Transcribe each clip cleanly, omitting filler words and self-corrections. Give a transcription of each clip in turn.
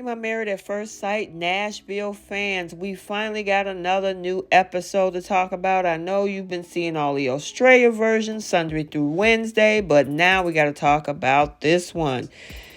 my Married at First Sight Nashville fans. We finally got another new episode to talk about. I know you've been seeing all the Australia versions Sunday through Wednesday, but now we got to talk about this one.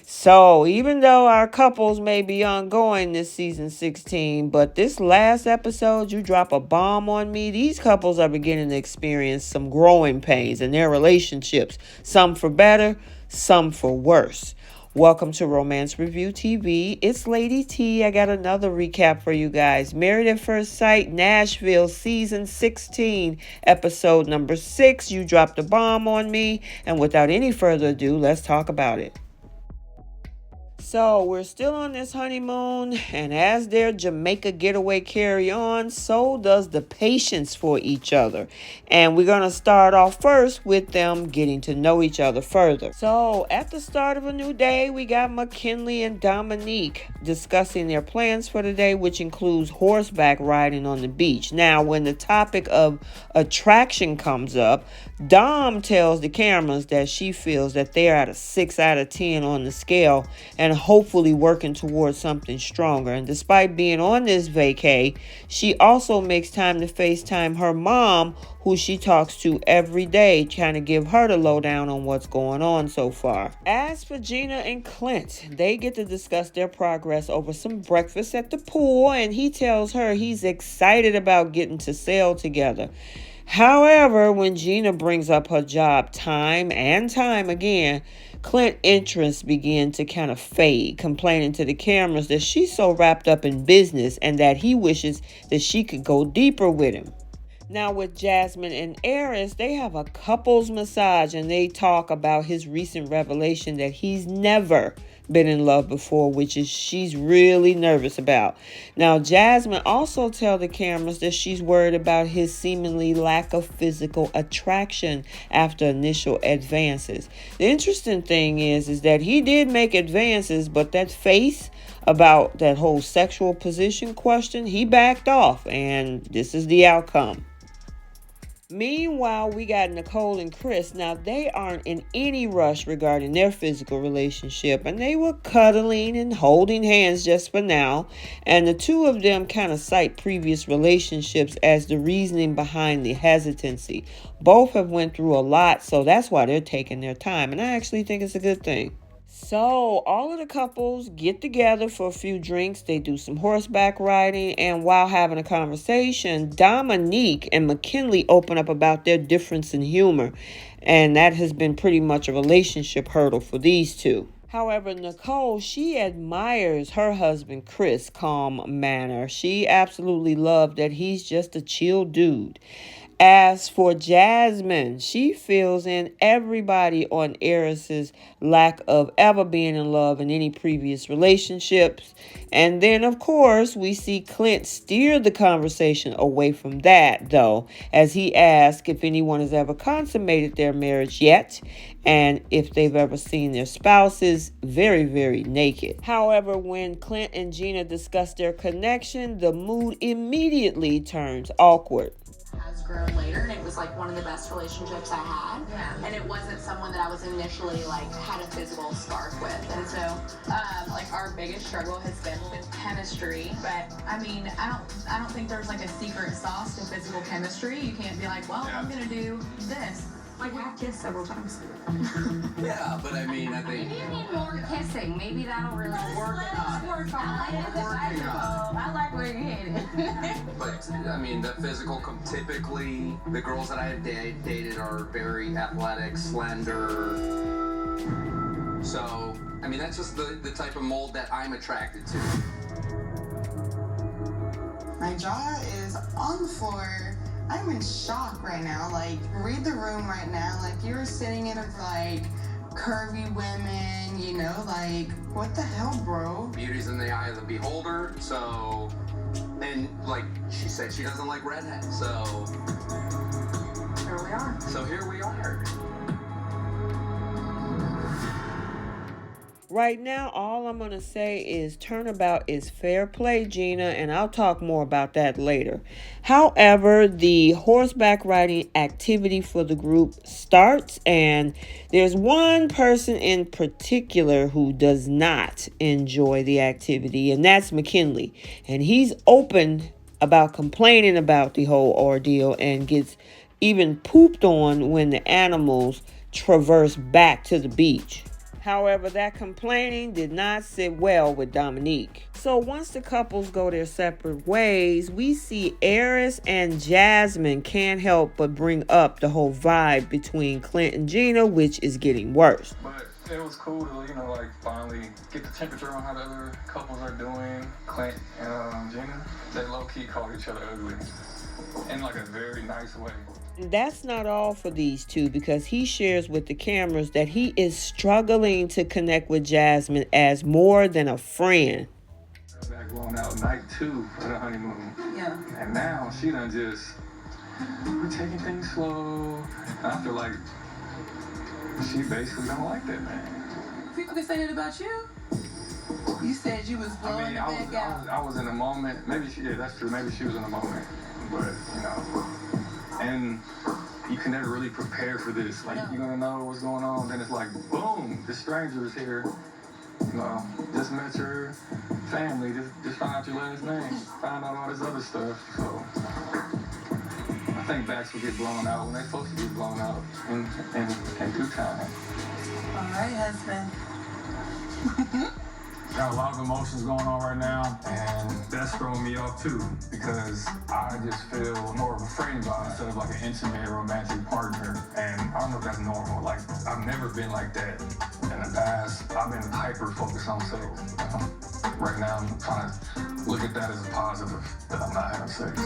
So even though our couples may be ongoing this season 16, but this last episode, you drop a bomb on me. These couples are beginning to experience some growing pains in their relationships. Some for better, some for worse. Welcome to Romance Review TV. It's Lady T. I got another recap for you guys. Married at First Sight Nashville season 16, episode number 6. You dropped a bomb on me. And without any further ado, let's talk about it. So we're still on this honeymoon, and as their Jamaica getaway carry on, so does the patience for each other. And we're going to start off first with them getting to know each other further. So at the start of a new day, we got McKinley and Dominique discussing their plans for the day, which includes horseback riding on the beach. Now, when the topic of attraction comes up, Dom tells the cameras that she feels that they're at a 6 out of 10 on the scale and hopefully working towards something stronger. And despite being on this vacay, she also makes time to FaceTime her mom, who she talks to every day, trying to give her the lowdown on what's going on so far. As for Gina and Clint, they get to discuss their progress over some breakfast at the pool, and he tells her he's excited about getting to sail together. However, when Gina brings up her job time and time again, Clint's interests begin to kind of fade, complaining to the cameras that she's so wrapped up in business and that he wishes that she could go deeper with him. Now with Jasmine and Eris, they have a couples massage and they talk about his recent revelation that he's never been in love before, which is she's really nervous about. Now Jasmine also tells the cameras that she's worried about his seemingly lack of physical attraction after initial advances. The interesting thing is that he did make advances, but that face about that whole sexual position question, he backed off, and this is the outcome. Meanwhile, we got Nicole and Chris. Now, they aren't in any rush regarding their physical relationship, and they were cuddling and holding hands just for now. And the two of them kind of cite previous relationships as the reasoning behind the hesitancy. Both have went through a lot, so that's why they're taking their time, and I actually think it's a good thing. So all of the couples get together for a few drinks. They do some horseback riding, and while having a conversation, Dominique and McKinley open up about their difference in humor, and that has been pretty much a relationship hurdle for these two. However, Nicole, she admires her husband Chris' calm manner. She absolutely loved that he's just a chill dude. As for Jasmine, she fills in everybody on Eris's lack of ever being in love in any previous relationships. And then, of course, we see Clint steer the conversation away from that, though, as he asks if anyone has ever consummated their marriage yet, and if they've ever seen their spouses very, very naked. However, when Clint and Gina discuss their connection, the mood immediately turns awkward. Has grown later, and it was like one of the best relationships I had. Yeah. And it wasn't someone that I was initially like had a physical spark with. And so like our biggest struggle has been with chemistry. But I mean, I don't think there's like a secret sauce to physical chemistry. You can't be like, well, I'm gonna do this. Like we have kissed several times. Yeah, but I mean, I think maybe you need more kissing. Maybe that'll really work on it. I like where you're headed. But I mean, the physical, typically the girls that I have dated are very athletic, slender. So, I mean, that's just the type of mold that I'm attracted to. My jaw is on the floor. I'm in shock right now. Like, read the room right now. Like, you're sitting in of like curvy women, you know, like, what the hell, bro? Beauty's in the eye of the beholder, so, and like she said, she doesn't like redheads, so Here we are. here we are. Right now, all I'm going to say is turnabout is fair play, Gina, and I'll talk more about that later. However, the horseback riding activity for the group starts, and there's one person in particular who does not enjoy the activity, and that's McKinley. And he's open about complaining about the whole ordeal and gets even pooped on when the animals traverse back to the beach. However, that complaining did not sit well with Dominique. So once the couples go their separate ways, we see Eris and Jasmine can't help but bring up the whole vibe between Clint and Gina, which is getting worse. But it was cool to, finally get the temperature on how the other couples are doing. Clint and Gina, they low-key called each other ugly in a very nice way. That's not all for these two, because he shares with the cameras that he is struggling to connect with Jasmine as more than a friend. Back going out night 2 of the honeymoon. Yeah. And now she done we're taking things slow. And I feel like she basically don't like that, man. People can say that about you. You said you was blowing the back out. I was in a moment. Maybe that's true. Maybe she was in a moment. But, and you can never really prepare for this. You're gonna know what's going on. Then it's boom, this stranger is here. Just met your family. Just found out your last name. Found out all this other stuff. So I think backs will get blown out when they're supposed to get blown out in due time. All right, husband. Got a lot of emotions going on right now, and that's throwing me off too, because I just feel more of a friend vibe instead of an intimate romantic partner. And I don't know if that's normal. I've never been like that in the past. I've been hyper focused on sex. Right now I'm trying to look at that as a positive, that I'm not having sex.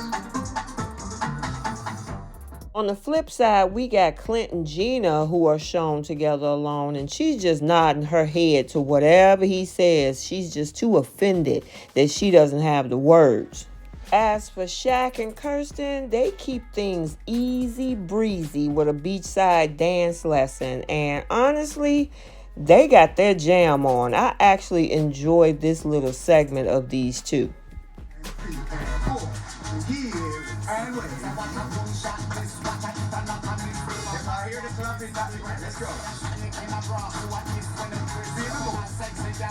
On the flip side, we got Clint and Gina, who are shown together alone, and she's just nodding her head to whatever he says. She's just too offended that she doesn't have the words. As for Shaq and Kirsten, they keep things easy breezy with a beachside dance lesson, and honestly, they got their jam on. I actually enjoyed this little segment of these two.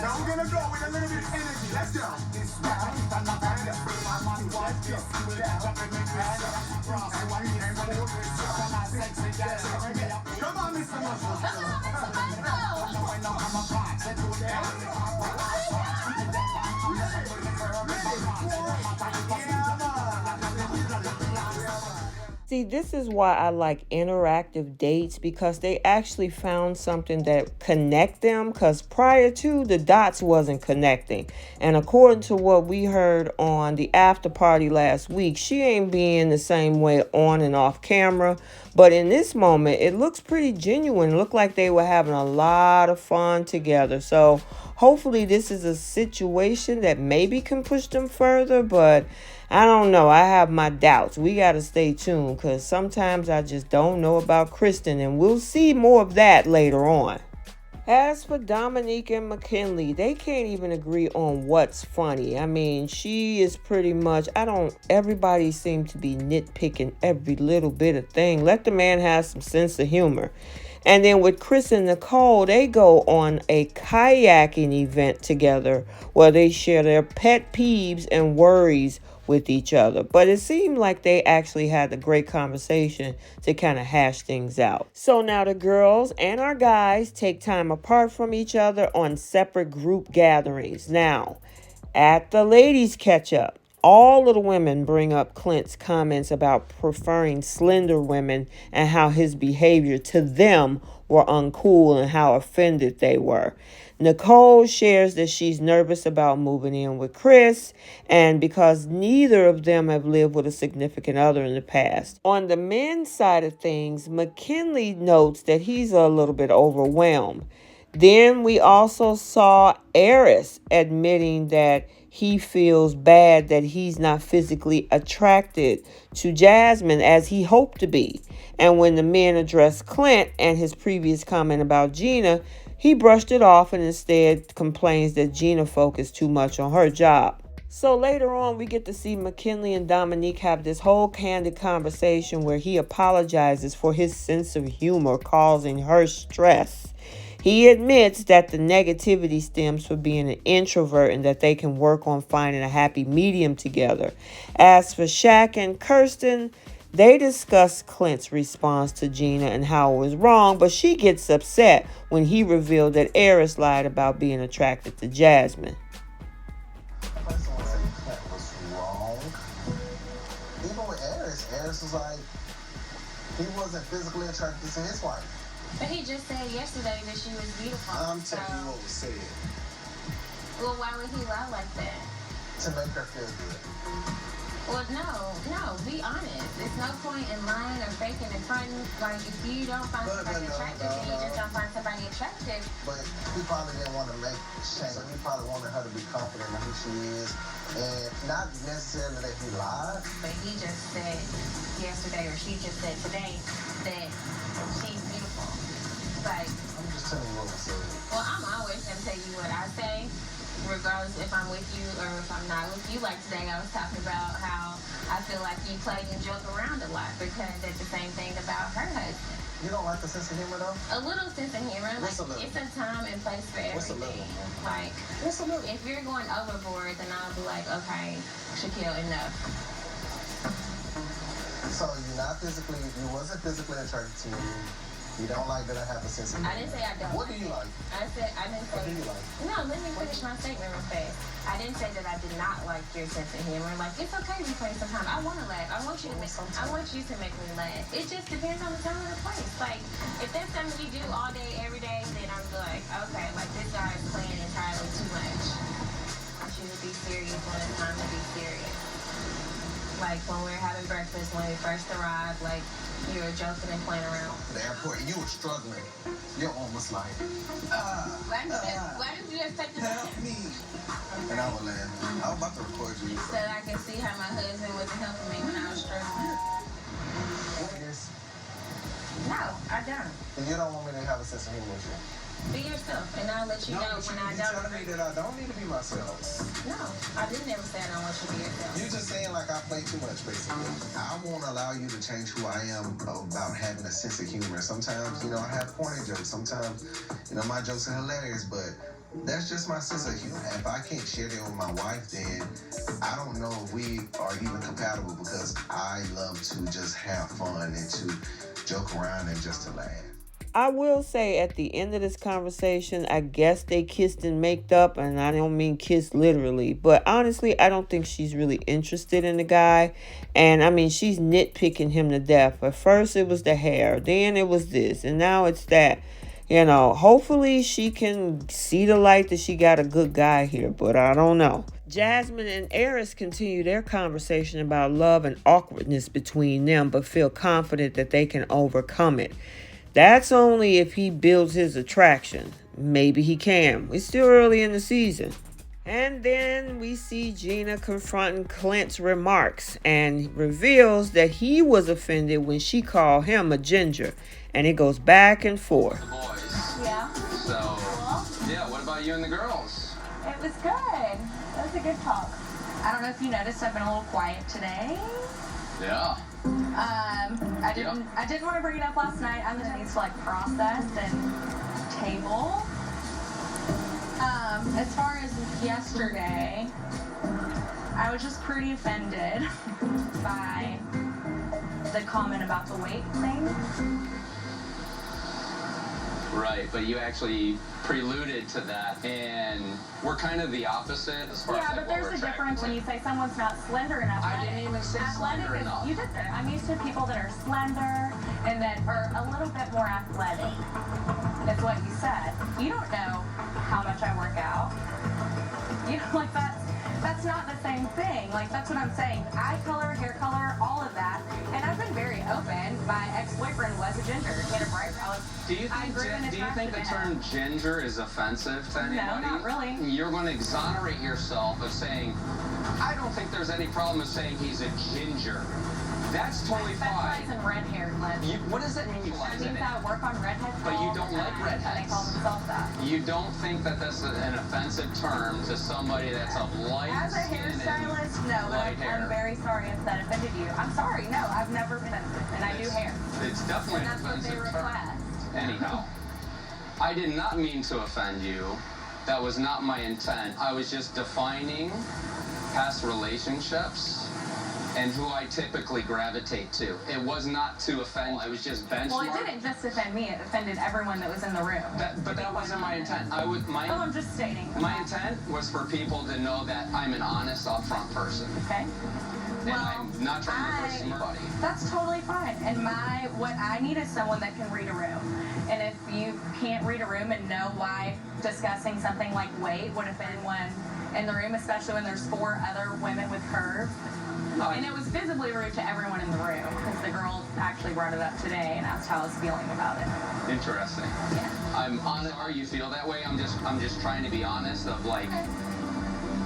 Now we're gonna go with a little bit of energy. Let's go. Come on, Mr. See, this is why I like interactive dates, because they actually found something that connect them, because prior to, the dots wasn't connecting. And according to what we heard on the after party last week, she ain't being the same way on and off camera. But in this moment, it looks pretty genuine. It looked like they were having a lot of fun together. So hopefully this is a situation that maybe can push them further, but I don't know. I have my doubts. We got to stay tuned, because sometimes I just don't know about Kristen, and we'll see more of that later on. As for Dominique and McKinley, they can't even agree on what's funny. I mean, she is pretty much, everybody seems to be nitpicking every little bit of thing. Let the man have some sense of humor. And then with Chris and Nicole, they go on a kayaking event together where they share their pet peeves and worries with each other. But it seemed like they actually had a great conversation to kind of hash things out. So now the girls and our guys take time apart from each other on separate group gatherings. Now, at the ladies' catch-up, all of the women bring up Clint's comments about preferring slender women and how his behavior to them were uncool and how offended they were. Nicole shares that she's nervous about moving in with Chris, and because neither of them have lived with a significant other in the past. On the men's side of things, McKinley notes that he's a little bit overwhelmed. Then we also saw Eris admitting that he feels bad that he's not physically attracted to Jasmine as he hoped to be. And when the men addressed Clint and his previous comment about Gina, He brushed it off and instead complains that Gina focused too much on her job. So later on, we get to see McKinley and Dominique have this whole candid conversation where he apologizes for his sense of humor causing her stress. He admits that the negativity stems from being an introvert and that they can work on finding a happy medium together. As for Shaq and Kirsten, they discuss Clint's response to Gina and how it was wrong, but she gets upset when he revealed that Eris lied about being attracted to Jasmine. Eris was like, he wasn't physically attracted to his wife. But he just said yesterday that she was beautiful. I'm telling you what was said. Well, why would he lie like that? To make her feel good. Well, no, be honest. There's no point in lying or faking and fronting. Like, if you don't find somebody attractive, then you just don't find somebody attractive. But he probably didn't want to make shame. He probably wanted her to be confident in who she is. And not necessarily that he lied. But he just said yesterday, or she just said today, that she's beautiful. Like, I'm just telling you what was said. Well, I'm always going to tell you what I say, regardless if I'm with you or if I'm not with you. Like today, I was talking about how I feel like you play and joke around a lot because it's the same thing about her husband. You don't like the sense of humor, though? A little sense of humor. Like, it's a time and place for everything. What's a little? Like, what's a little? If you're going overboard, then I'll be like, okay, Shaquille, enough. So you wasn't physically attracted to me. You don't like that I have a sense of humor. I didn't say I don't. What do you like? I didn't say. What do you like? No, let me finish my statement real fast. I didn't say that I did not like your sense of humor. Like, it's okay to play sometimes. I want to laugh. I want you to make me laugh. It just depends on the time and the place. Like, if that's something you do all day, every day, then I'm like, okay, like this guy is playing entirely too much. I want you to be serious when it's time to be serious. Like when we were having breakfast, when we first arrived, like you were joking and playing around. The airport, you were struggling. Your arm was like, why did you just take the help me? And I was laughing. I was about to record you. So I can see how my husband wasn't helping me when I was struggling. No, I don't. And you don't want me to have a sense of humor with you? Be yourself, and I'll let you know when I don't. You're telling me that I don't need to be myself. No, I didn't ever say I don't want you to be yourself. You're just saying like I play too much, basically. I won't allow you to change who I am about having a sense of humor. Sometimes, I have corny jokes. Sometimes, my jokes are hilarious, but that's just my sense of humor. If I can't share that with my wife, then I don't know if we are even compatible because I love to just have fun and to joke around and just to laugh. I will say at the end of this conversation, I guess they kissed and made up, and I don't mean kiss literally, but honestly, I don't think she's really interested in the guy. And I mean, she's nitpicking him to death. At first it was the hair, then it was this, and now it's that. Hopefully she can see the light that she got a good guy here, but I don't know. Jasmine and Eris continue their conversation about love and awkwardness between them, but feel confident that they can overcome it. That's only if he builds his attraction. Maybe he can. It's still early in the season. And then we see Gina confronting Clint's remarks and reveals that he was offended when she called him a ginger. And it goes back and forth. The boys. Yeah. So, yeah, what about you and the girls? It was good. That was a good talk. I don't know if you noticed, I've been a little quiet today. Yeah. I didn't want to bring it up last night. I just needs to process and table. As far as yesterday, I was just pretty offended by the comment about the weight thing. Right, but you actually preluded to that, and we're kind of the opposite as far as Yeah, but there's a difference when you say someone's not slender enough. I didn't even say slender enough. You did that. I'm used to people that are slender and that are a little bit more athletic. That's what you said. You don't know how much I work out. That's not the same thing. That's what I'm saying. Eye color, hair color, all of that. And I've been very open. My ex-boyfriend was a ginger. He had a bright color. Do you think the term ginger is offensive to anybody? No, not really. You're going to exonerate yourself of saying I don't think there's any problem with saying he's a ginger. That's totally fine. Specialize in red hair, Clint. What does that mean, you That in means it? I work on redheads. But you all don't the like time, and redheads. They call themselves that. You don't think that that's an offensive term to somebody that's of light As a skin and hairstylist, no. light I'm hair? very sorry if that offended you. I'm sorry. No, I've never been offended, and I do hair. It's definitely And an that's what they offensive term. request. Anyhow, I did not mean to offend you. That was not my intent. I was just defining past relationships and who I typically gravitate to. It was not to offend. I was just benchmarking. Well, it didn't just offend me. It offended everyone that was in the room. But that wasn't my intent. I'm just stating. My intent was for people to know that I'm an honest, upfront person. Okay. And I'm not trying to impress anybody. That's totally fine. And what I need is someone that can read a room. And if you can't read a room and know why discussing something like weight would offend one in the room, especially when there's 4 other women with curves. And it was visibly rude to everyone in the room because the girl actually brought it up today and asked how I was feeling about it. Interesting. Yeah. I'm honest. Sorry you feel that way. I'm just trying to be honest of like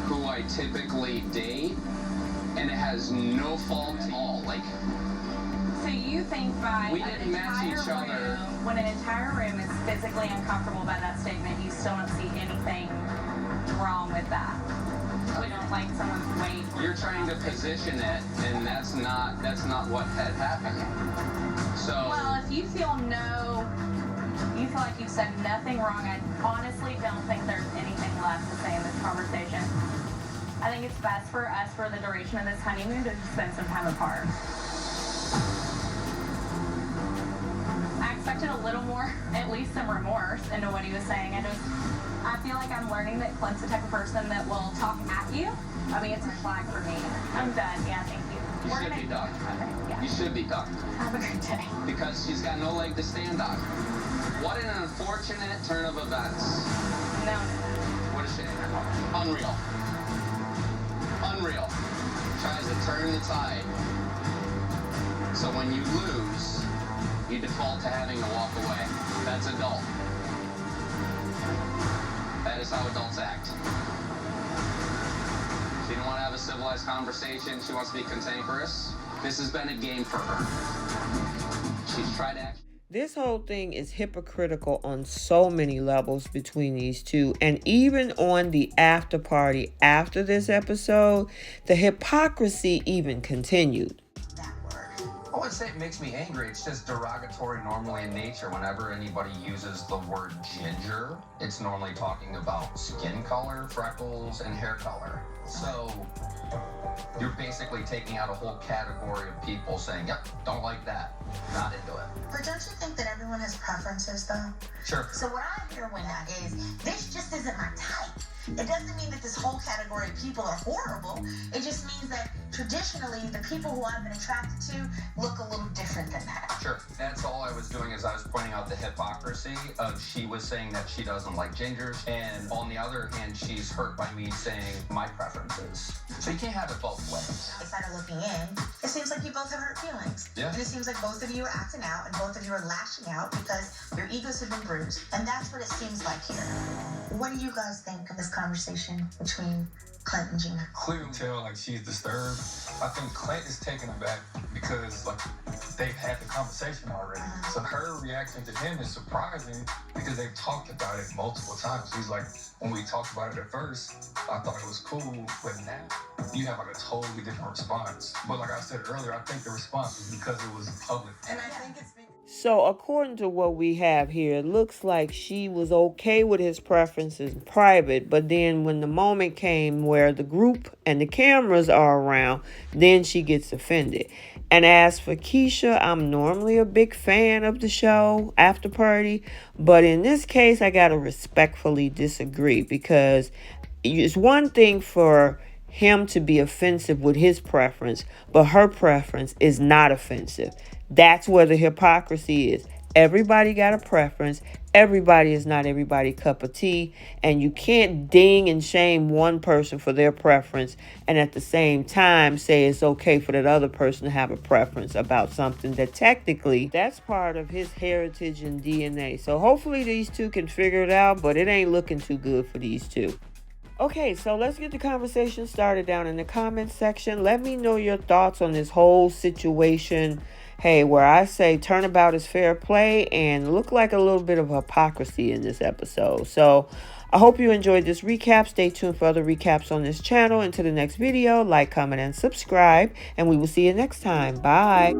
who I typically date, and it has no fault at all. Like. So you think by We didn't match each other. When an entire room is physically uncomfortable by that statement, you still don't see anything wrong with that? We don't like someone's weight. You're trying to position it, and that's not what had happened. So. Well, if you feel like you've said nothing wrong, I honestly don't think there's anything left to say in this conversation. I think it's best for us, for the duration of this honeymoon, to spend some time apart. I expected a little more, at least some remorse into what he was saying. I feel like I'm learning that Clint's the type of person that will talk at you. I mean, it's a flag for me. I'm done. Yeah, thank you. You should be done. Okay, yeah. You should be done. Have a great day. Because she's got no leg to stand on. What an unfortunate turn of events. No. What a shame. Unreal. Unreal. Tries to turn the tide. So when you lose, you default to having to walk away. That's adult. That is how adults act. She didn't want to have a civilized conversation. She wants to be cantankerous. This has been a game for her. She's tried to act. This whole thing is hypocritical on so many levels between these two. And even on the after party after this episode, the hypocrisy even continued. I wouldn't say it makes me angry. It's just derogatory normally in nature. Whenever anybody uses the word ginger, it's normally talking about skin color, freckles, and hair color. So you're basically taking out a whole category of people saying, yep, don't like that, not into it. But don't you think that everyone has preferences, though? Sure. So what I hear when that is, this just isn't my type. It doesn't mean that this whole category of people are horrible. It just means that traditionally, the people who I've been attracted to look a little different than that. Sure. That's all I was doing is I was pointing out the hypocrisy of she was saying that she doesn't like gingers, and on the other hand, she's hurt by me saying my preferences. So you can't have it both ways. Instead of looking in, it seems like you both have hurt feelings. Yeah. And it seems like both of you are acting out, and both of you are lashing out because your egos have been bruised. And that's what it seems like here. What do you guys think of this conversation between Clint and Gina? Clearly tell like she's disturbed. I think Clint is taken aback because like they've had the conversation already. So her reaction to him is surprising because they've talked about it multiple times. He's like, when we talked about it at first, I thought it was cool, but now you have like a totally different response. But like I said earlier, I think the response was because it was public. And I think it's So according to what we have here, it looks like she was okay with his preferences in private, but then when the moment came where the group and the cameras are around, then she gets offended. And as for Keisha, I'm normally a big fan of the show After Party, but in this case, I gotta respectfully disagree because it's one thing for him to be offensive with his preference, but her preference is not offensive. That's where the hypocrisy is. Everybody got a preference. Everybody is not everybody's cup of tea. And you can't ding and shame one person for their preference and at the same time say it's okay for that other person to have a preference about something that technically that's part of his heritage and DNA. So hopefully these two can figure it out, but it ain't looking too good for these two. Okay, so let's get the conversation started down in the comments section. Let me know your thoughts on this whole situation. Hey, where I say turnabout is fair play and look like a little bit of hypocrisy in this episode. So I hope you enjoyed this recap. Stay tuned for other recaps on this channel. Until the next video, like, comment, and subscribe. And we will see you next time. Bye.